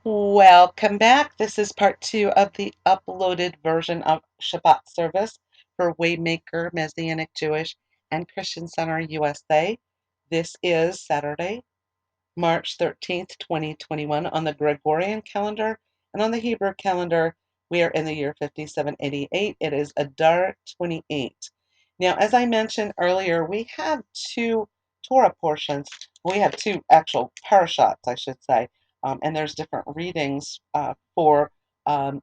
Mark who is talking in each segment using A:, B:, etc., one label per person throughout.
A: Welcome back. This is part two of the uploaded version of Shabbat service for Waymaker, Messianic Jewish, and Christian Center USA. This is Saturday, March 13th, 2021 on the Gregorian calendar, and on the Hebrew calendar, we are in the year 5788. It is Adar 28. Now, as I mentioned earlier, we have two Torah portions. We have two actual parashats, I should say, and there's different readings for um,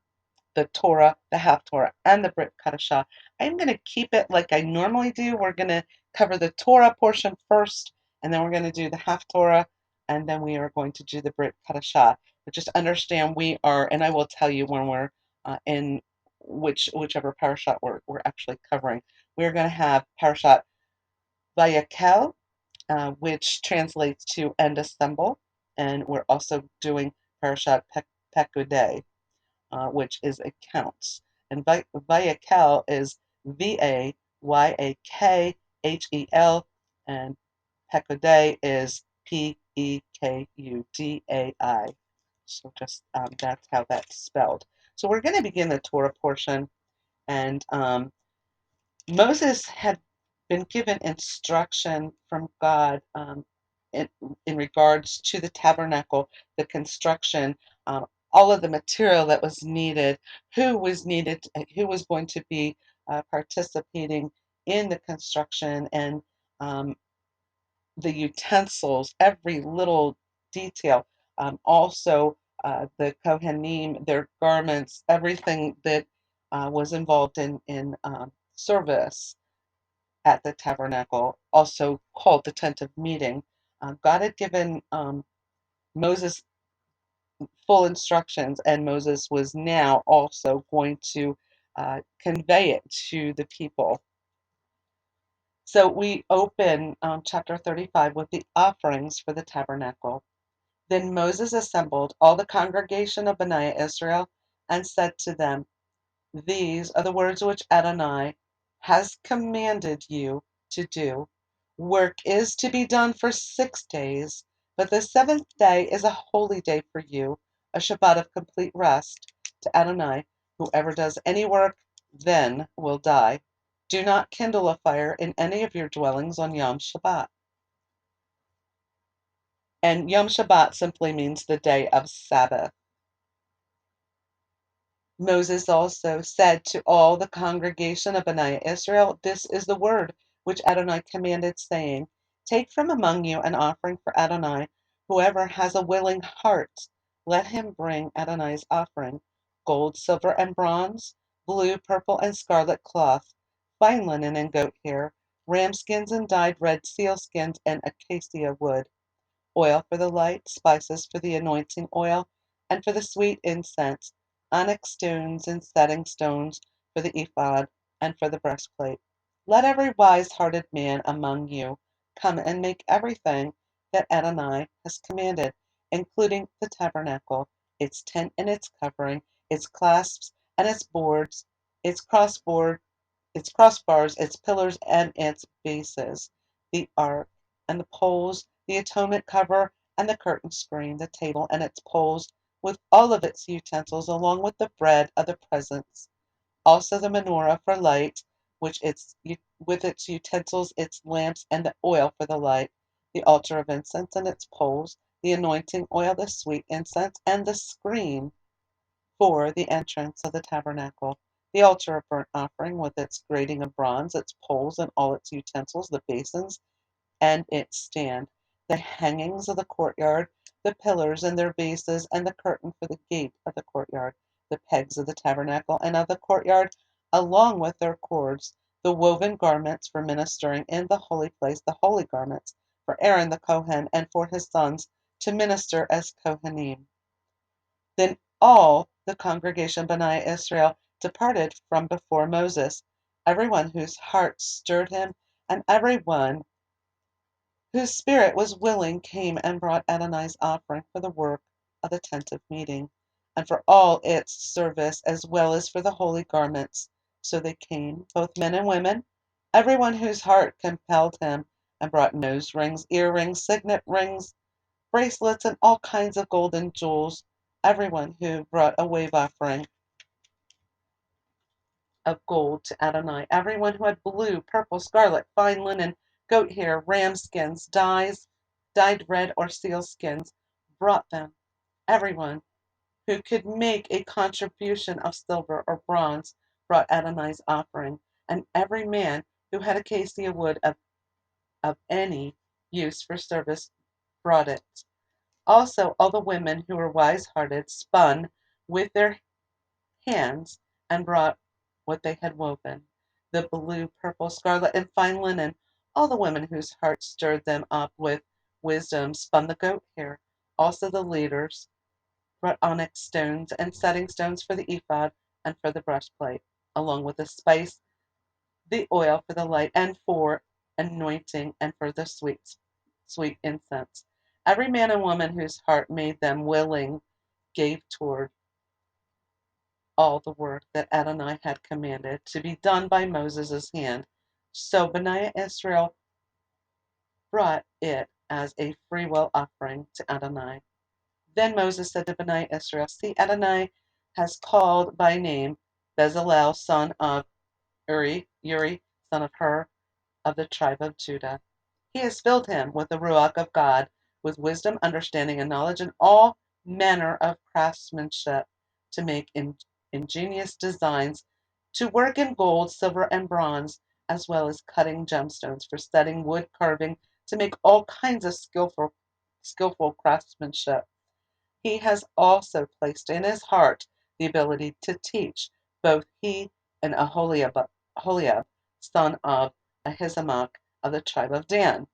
A: the Torah, the half Torah, and the Brit Kadashah. I'm going to keep it like I normally do. We're going to cover the Torah portion first, and then we're going to do the half Torah, and then we are going to do the Brit Kadashah. But just understand we are, and I will tell you when we're in whichever parashat we're actually covering. We're going to have Parashat VaYakhel, which translates to and assemble, and we're also doing Parashat Pekudei, which is accounts. And Vayakhel is Vayakhel, and Pekudei is Pekudai. So just that's how that's spelled. So we're going to begin the Torah portion, and Moses had been given instruction from God in, in regards to the tabernacle, the construction, all of the material that was needed, who was going to be participating in the construction, and um, the utensils, every little detail. Also, the Kohanim, their garments, everything that was involved in service at the tabernacle, also called the tent of meeting. God had given Moses full instructions, and Moses was now also going to convey it to the people. So we open chapter 35 with the offerings for the tabernacle. Then Moses assembled all the congregation of Bnei Israel and said to them, These are the words which Adonai has commanded you to do. Work is to be done for 6 days, but the seventh day is a holy day for you, a Shabbat of complete rest to Adonai. Whoever does any work then will die. Do not kindle a fire in any of your dwellings on Yom Shabbat. And Yom Shabbat simply means the day of Sabbath. Moses also said to all the congregation of Bnei Israel, This is the word which Adonai commanded, saying, Take from among you an offering for Adonai. Whoever has a willing heart, let him bring Adonai's offering: gold, silver, and bronze, blue, purple, and scarlet cloth, fine linen and goat hair, ram skins and dyed red seal skins, and acacia wood, oil for the light, spices for the anointing oil, and for the sweet incense, onyx stones and setting stones for the ephod and for the breastplate. Let every wise-hearted man among you come and make everything that Adonai has commanded, including the tabernacle, its tent and its covering, its clasps and its boards, its crossboard, its crossbars, its pillars and its bases, the ark and the poles, the atonement cover and the curtain screen, the table and its poles, with all of its utensils, along with the bread of the presence. Also the menorah for light, with its utensils, its lamps, and the oil for the light, the altar of incense and its poles, the anointing oil, the sweet incense, and the screen for the entrance of the tabernacle, the altar of burnt offering with its grating of bronze, its poles and all its utensils, the basins and its stand, the hangings of the courtyard, the pillars and their bases, and the curtain for the gate of the courtyard, the pegs of the tabernacle and of the courtyard, along with their cords, the woven garments for ministering in the holy place, the holy garments for Aaron the Kohen and for his sons to minister as Kohanim. Then all the congregation Bnei Israel departed from before Moses, everyone whose heart stirred him, and everyone whose spirit was willing came and brought Adonai's offering for the work of the tent of meeting, and for all its service, as well as for the holy garments. So they came, both men and women, everyone whose heart compelled him, and brought nose rings, earrings, signet rings, bracelets, and all kinds of golden jewels. everyone who brought a wave offering of gold to Adonai, everyone who had blue, purple, scarlet, fine linen, goat hair, ram skins, dyed red or seal skins, brought them. Everyone who could make a contribution of silver or bronze brought Adonai's offering, and every man who had acacia wood of any use for service brought it. Also, all the women who were wise-hearted spun with their hands and brought what they had woven, the blue, purple, scarlet, and fine linen. All the women whose hearts stirred them up with wisdom spun the goat hair. Also the leaders brought onyx stones and setting stones for the ephod and for the breastplate, along with the spice, the oil for the light, and for anointing, and for the sweet incense. Every man and woman whose heart made them willing gave toward all the work that Adonai had commanded to be done by Moses' hand. So Bnei Israel brought it as a freewill offering to Adonai. Then Moses said to Bnei Israel, see, Adonai has called by name Bezalel, son of Uri, son of Hur, of the tribe of Judah. He has filled him with the Ruach of God, with wisdom, understanding, and knowledge, and all manner of craftsmanship, to make ingenious designs, to work in gold, silver, and bronze, as well as cutting gemstones, for setting, wood carving, to make all kinds of skillful craftsmanship. He has also placed in his heart the ability to teach, both he and Aholiab, son of Ahisamach, of the tribe of Dan.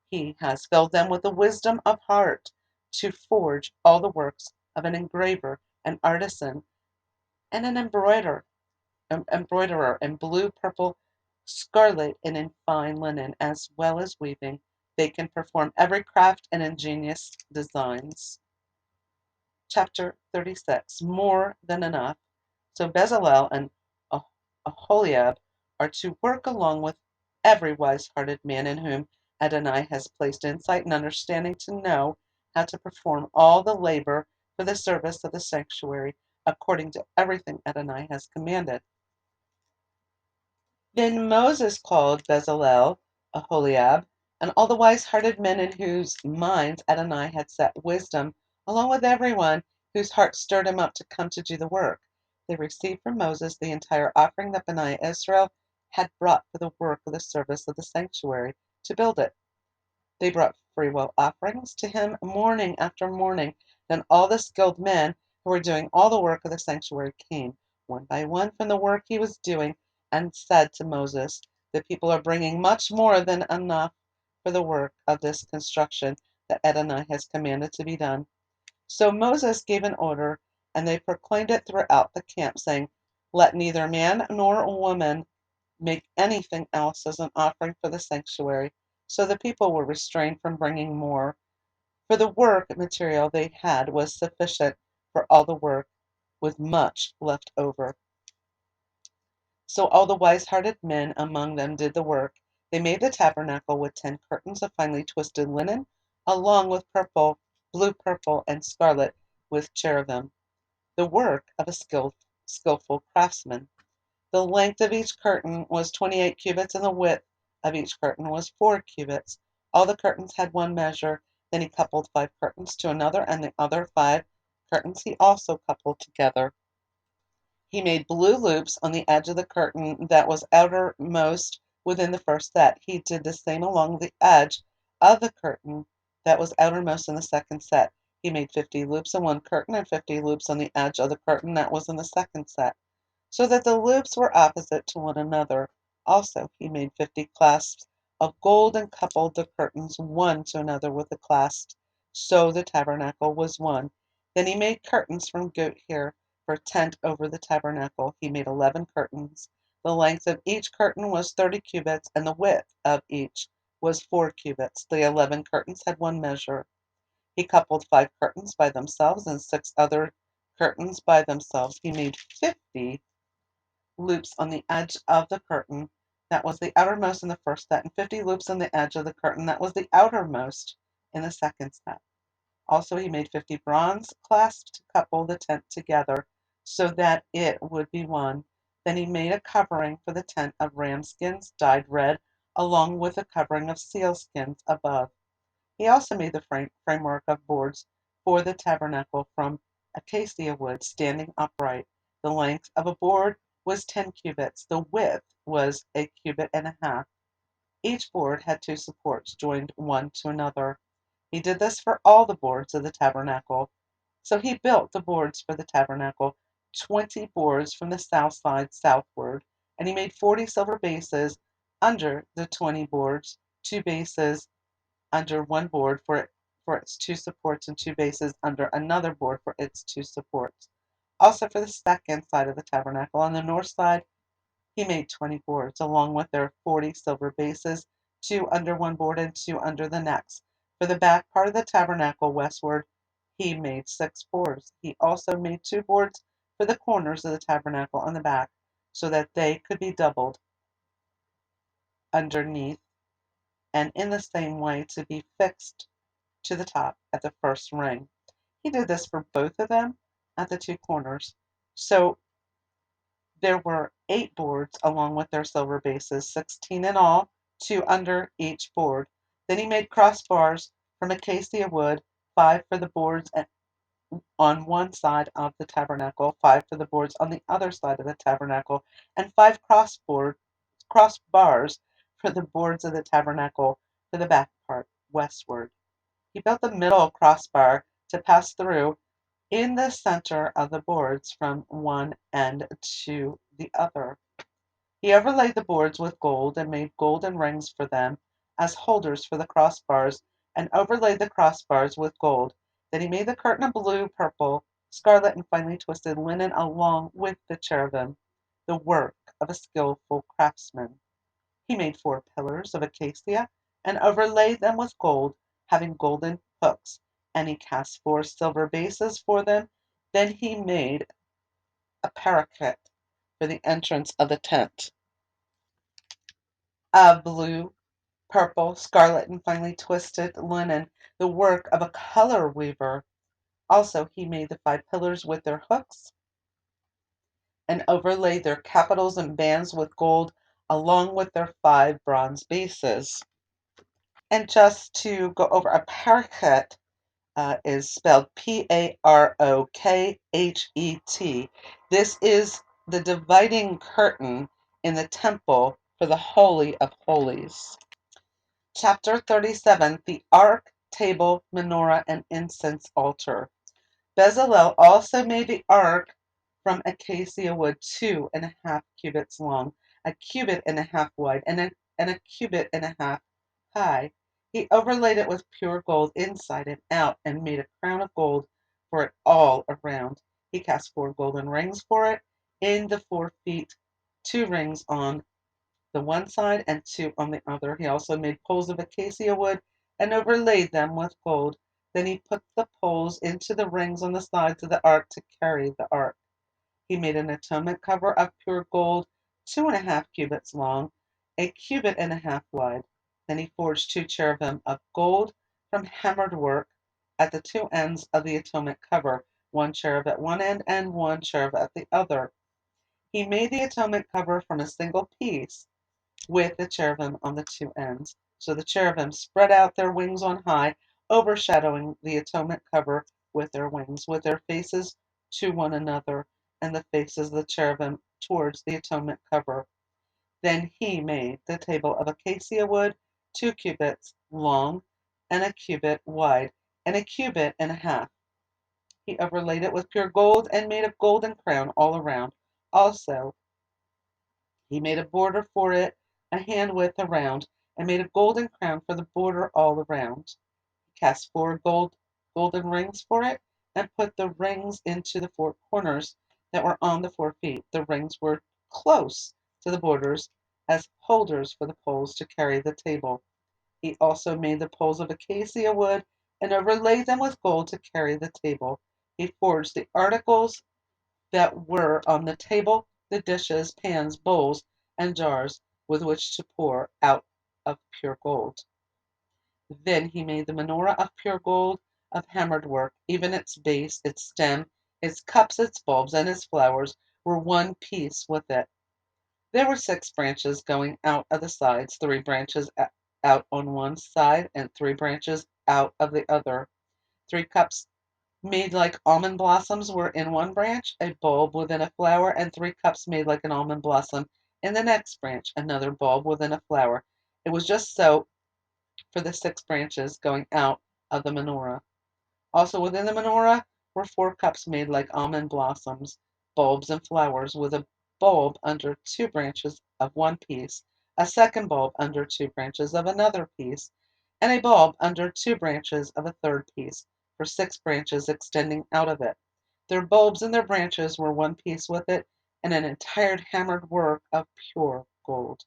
A: He has filled them with the wisdom of heart to forge all the works of an engraver, an artisan, and an embroiderer in blue, purple, scarlet, and in fine linen, as well as weaving. They can perform every craft and ingenious designs. Chapter 36, More than enough. So Bezalel and Aholiab are to work along with every wise-hearted man in whom Adonai has placed insight and understanding to know how to perform all the labor for the service of the sanctuary, according to everything Adonai has commanded. Then Moses called Bezalel, Aholiab, and all the wise-hearted men in whose minds Adonai had set wisdom, along with everyone whose heart stirred him up to come to do the work. They received from Moses the entire offering that Bnei Israel had brought for the work of the service of the sanctuary, to build it. They brought freewill offerings to him morning after morning. Then all the skilled men who were doing all the work of the sanctuary came, one by one, from the work he was doing, and said to Moses, the people are bringing much more than enough for the work of this construction that Adonai has commanded to be done. So Moses gave an order, and they proclaimed it throughout the camp, saying, let neither man nor woman make anything else as an offering for the sanctuary. So the people were restrained from bringing more, for the work material they had was sufficient for all the work, with much left over. So all the wise-hearted men among them did the work. They made the tabernacle with 10 curtains of finely twisted linen, along with blue, purple, and scarlet, with cherubim, the work of a skillful craftsman. The length of each curtain was 28 cubits, and the width of each curtain was 4 cubits. All the curtains had one measure. Then he coupled 5 curtains to another, and the other 5 curtains he also coupled together. He made blue loops on the edge of the curtain that was outermost within the first set. He did the same along the edge of the curtain that was outermost in the second set. He made 50 loops in one curtain and 50 loops on the edge of the curtain that was in the second set, so that the loops were opposite to one another. Also he made 50 clasps of gold and coupled the curtains one to another with the clasps. So the tabernacle was one. Then he made curtains from goat hair for a tent over the tabernacle. He made 11 curtains. The length of each curtain was 30 cubits, and the width of each was 4 cubits. The 11 curtains had one measure. He coupled 5 curtains by themselves and 6 other curtains by themselves. He made 50 loops on the edge of the curtain that was the outermost in the first set, and 50 loops on the edge of the curtain that was the outermost in the second set. Also he made 50 bronze clasps to couple the tent together, so that it would be one. Then he made a covering for the tent of ram skins dyed red, along with a covering of seal skins above. He also made the framework of boards for the tabernacle from acacia wood, standing upright. The length of a board was 10 cubits. The width was a cubit and a half. Each board had 2 supports joined one to another. He did this for all the boards of the tabernacle. So he built the boards for the tabernacle, 20 boards from the south side southward, and he made 40 silver bases under the 20 boards, 2 bases under one board for its 2 supports, and 2 bases under another board for its 2 supports. Also for the second side of the tabernacle, on the north side, he made 20 boards, along with their 40 silver bases, 2 under one board and 2 under the next. For the back part of the tabernacle westward, he made 6 boards. He also made 2 boards for the corners of the tabernacle on the back, so that they could be doubled underneath, and in the same way to be fixed to the top at the first ring. He did this for both of them at the 2 corners. So there were 8 boards along with their silver bases, 16 in all, 2 under each board. Then he made crossbars from acacia wood, 5 for the boards on one side of the tabernacle, 5 for the boards on the other side of the tabernacle, and 5 crossbars for the boards of the tabernacle for the back part westward. He built the middle crossbar to pass through in the center of the boards from one end to the other. He overlaid the boards with gold and made golden rings for them as holders for the crossbars, and overlaid the crossbars with gold. Then he made the curtain of blue, purple, scarlet, and finely twisted linen along with the cherubim, the work of a skillful craftsman. He made 4 pillars of acacia and overlaid them with gold, having golden hooks, and he cast 4 silver bases for them. Then he made a parapet for the entrance of the tent of blue, purple, scarlet, and finely twisted linen, the work of a color weaver. Also he made the 5 pillars with their hooks, and overlaid their capitals and bands with gold, along with their 5 bronze bases. And just to go over, a parachet is spelled Parokhet. This is the dividing curtain in the temple for the Holy of Holies. Chapter 37, the Ark, Table, Menorah, and Incense Altar. Bezalel also made the ark from acacia wood, 2.5 cubits long, a cubit and a half wide, and a cubit and a half high. He overlaid it with pure gold inside and out, and made a crown of gold for it all around. He cast 4 golden rings for it in the 4 feet, 2 rings on the one side and 2 on the other. He also made poles of acacia wood and overlaid them with gold. Then he put the poles into the rings on the sides of the ark to carry the ark. He made an atonement cover of pure gold, 2.5 cubits long, a cubit and a half wide. Then he forged 2 cherubim of gold from hammered work at the 2 ends of the atonement cover, 1 cherub at one end and 1 cherub at the other. He made the atonement cover from a single piece, with the cherubim on the 2 ends. So the cherubim spread out their wings on high, overshadowing the atonement cover with their wings, with their faces to one another, and the faces of the cherubim towards the atonement cover. Then he made the table of acacia wood, 2 cubits long, and a cubit wide, and a cubit and a half. He overlaid it with pure gold, and made a golden crown all around. Also he made a border for it, a hand width around, and made a golden crown for the border all around. He cast 4 golden rings for it, and put the rings into the 4 corners that were on the 4 feet. The rings were close to the borders as holders for the poles to carry the table. He also made the poles of acacia wood and overlaid them with gold to carry the table. He forged the articles that were on the table, the dishes, pans, bowls, and jars with which to pour out of pure gold. Then he made the menorah of pure gold of hammered work, even its base, its stem, its cups, its bulbs, and its flowers were one piece with it. There were 6 branches going out of the sides, 3 branches out on one side, and 3 branches out of the other. 3 cups made like almond blossoms were in one branch, a bulb within a flower, and 3 cups made like an almond blossom in the next branch, another bulb within a flower. It was just so for the 6 branches going out of the menorah. Also within the menorah were 4 cups made like almond blossoms, bulbs and flowers, with a bulb under 2 branches of one piece, a second bulb under 2 branches of another piece, and a bulb under 2 branches of a third piece, for 6 branches extending out of it. Their bulbs and their branches were one piece with it, and an entire hammered work of pure gold.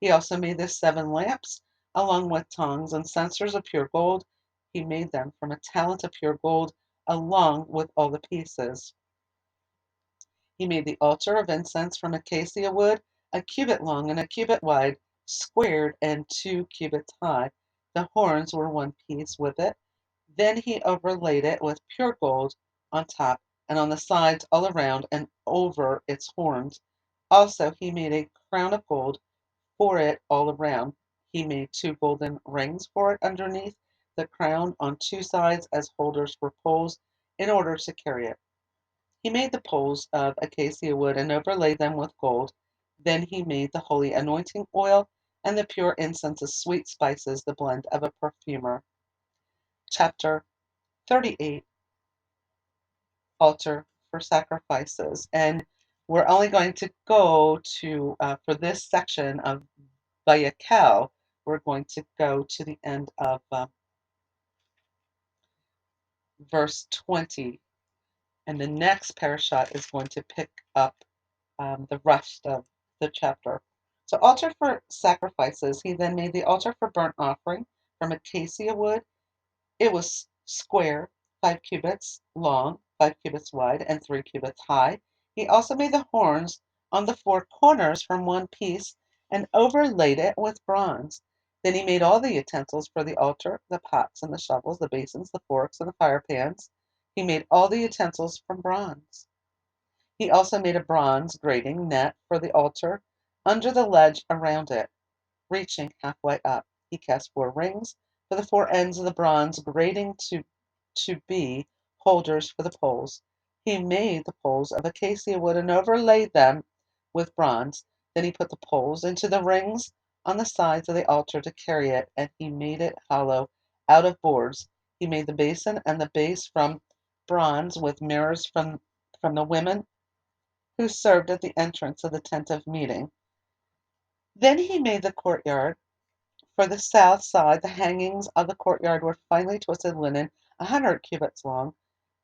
A: He also made the 7 lamps, along with tongs and censers of pure gold. He made them from a talent of pure gold, along with all the pieces. He made the altar of incense from acacia wood, a cubit long and a cubit wide, squared and 2 cubits high. The horns were one piece with it. Then he overlaid it with pure gold on top and on the sides all around and over its horns. Also he made a crown of gold for it all around. He made 2 golden rings for it underneath the crown on 2 sides as holders for poles in order to carry it. He made the poles of acacia wood and overlaid them with gold. Then he made the holy anointing oil and the pure incense of sweet spices, the blend of a perfumer. Chapter 38, Altar for Sacrifices. And we're only going to go to, for this section of VaYakhel, we're going to go to the end of verse 20. And the next parashat is going to pick up the rest of the chapter. So, altar for sacrifices. He then made the altar for burnt offering from acacia wood. It was square, 5 cubits long, 5 cubits wide, and 3 cubits high. He also made the horns on the 4 corners from one piece and overlaid it with bronze. Then he made all the utensils for the altar, the pots and the shovels, the basins, the forks, and the fire pans. He made all the utensils from bronze. He also made a bronze grating net for the altar under the ledge around it, reaching halfway up. He cast 4 rings for the 4 ends of the bronze grating to be holders for the poles. He made the poles of acacia wood and overlaid them with bronze. Then he put the poles into the rings on the sides of the altar to carry it, and he made it hollow out of boards. He made the basin and the base from bronze with mirrors from the women who served at the entrance of the tent of meeting. Then he made the courtyard. For the south side, the hangings of the courtyard were finely twisted linen, 100 cubits long.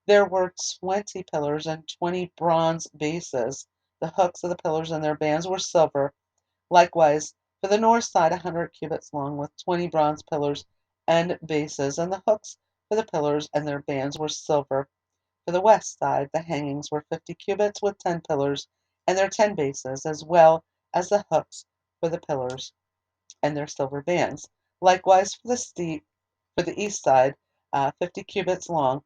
A: There were 20 pillars and 20 bronze bases. The hooks of the pillars and their bands were silver. Likewise, for the north side, 100 cubits long, with 20 bronze pillars and bases, and the hooks for the pillars and their bands were silver. For the west side, the hangings were 50 cubits, with 10 pillars and their 10 bases, as well as the hooks for the pillars and their silver bands. Likewise, for the east side, 50 cubits long.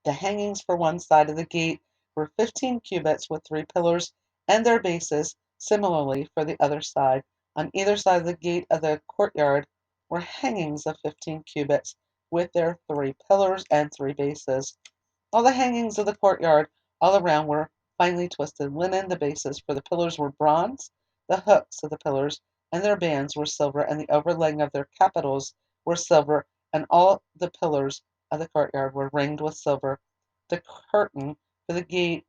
A: The hangings for one side of the gate were 15 cubits with 3 pillars and their bases. Similarly, for the other side, on either side of the gate of the courtyard, were hangings of 15 cubits with their 3 pillars and 3 bases. All the hangings of the courtyard all around were finely twisted linen. The bases for the pillars were bronze. The hooks of the pillars and their bands were silver, and the overlaying of their capitals were silver, and all the pillars of the courtyard were ringed with silver. The curtain for the gate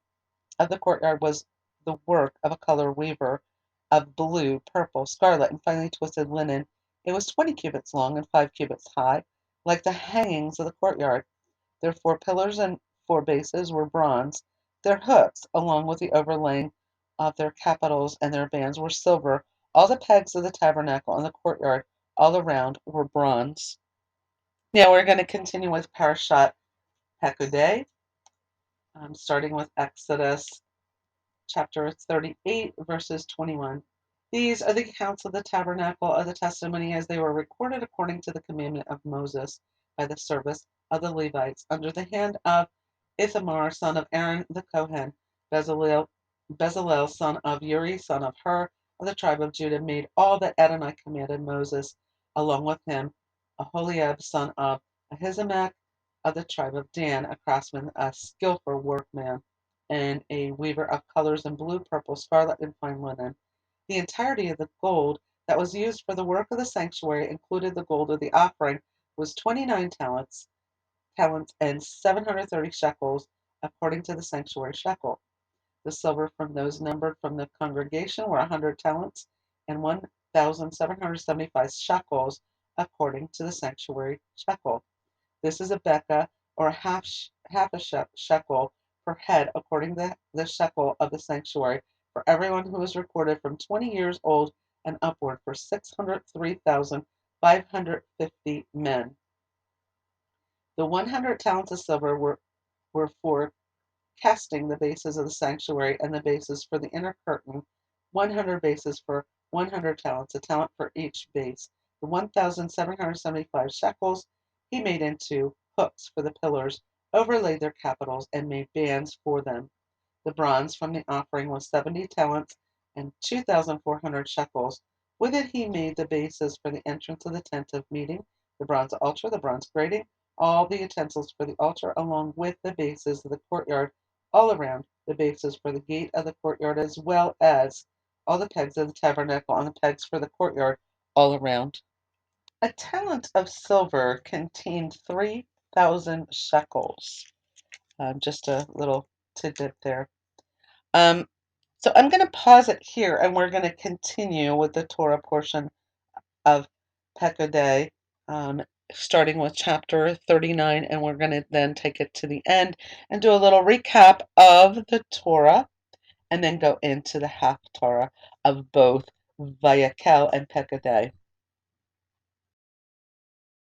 A: of the courtyard was the work of a color weaver of blue, purple, scarlet, and finely twisted linen. It was 20 cubits long and 5 cubits high, like the hangings of the courtyard. Their 4 pillars and 4 bases were bronze. Their hooks, along with the overlaying of their capitals and their bands, were silver. All the pegs of the tabernacle and the courtyard all around were bronze. Now we're going to continue with Parashat Pekudei, starting with Exodus chapter 38, verses 21. These are the accounts of the tabernacle of the testimony as they were recorded according to the commandment of Moses by the of the Levites, under the hand of Ithamar, son of Aaron the Kohen. Bezalel, son of Uri, son of Hur, of the tribe of Judah, made all that Adonai commanded Moses. Along with him, Aholiab, son of Ahisamach, of the tribe of Dan, a craftsman, a skillful workman, and a weaver of colors in blue, purple, scarlet, and fine linen. The entirety of the gold that was used for the work of the sanctuary, included the gold of the offering, was 29 talents and 730 shekels, according to the sanctuary shekel. The silver from those numbered from the congregation were 100 talents and 1,775 shekels, according to the sanctuary shekel. This is a beka, or half a shekel per head, according to the shekel of the sanctuary, for everyone who is recorded from 20 years old and upward, for 603,550 men. The 100 talents of silver were for casting the bases of the sanctuary and the bases for the inner curtain, 100 bases for 100 talents, a talent for each base. The 1,775 shekels he made into hooks for the pillars, overlaid their capitals, and made bands for them. The bronze from the offering was 70 talents and 2,400 shekels. With it he made the bases for the entrance of the tent of meeting, the bronze altar, the bronze grating, all the utensils for the altar, along with the bases of the courtyard all around, the bases for the gate of the courtyard, as well as all the pegs of the tabernacle and the pegs for the courtyard all around. A talent of silver contained 3,000 shekels. Just a little tidbit there. So I'm going to pause it here, and we're going to continue with the Torah portion of Pekudei, starting with chapter 39, and we're going to then take it to the end and do a little recap of the Torah, and then go into the Haftarah of both Vayakhel and Pekudei.